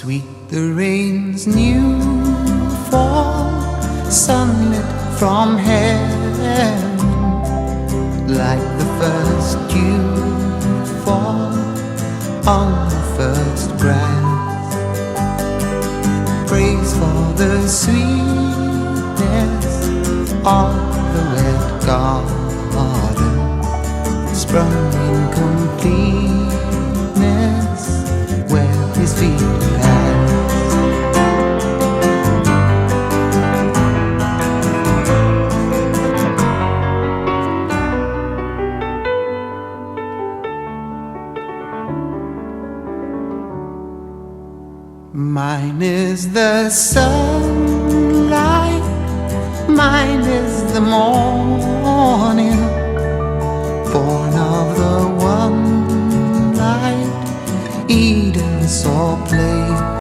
Sweet the rain's new fall, sunlit from heaven, like the first dew fall on the first grass. Praise for the sweetness of the wet garden, sprung in completeness where his feet pass. Mine is the sunlight, mine is the morning,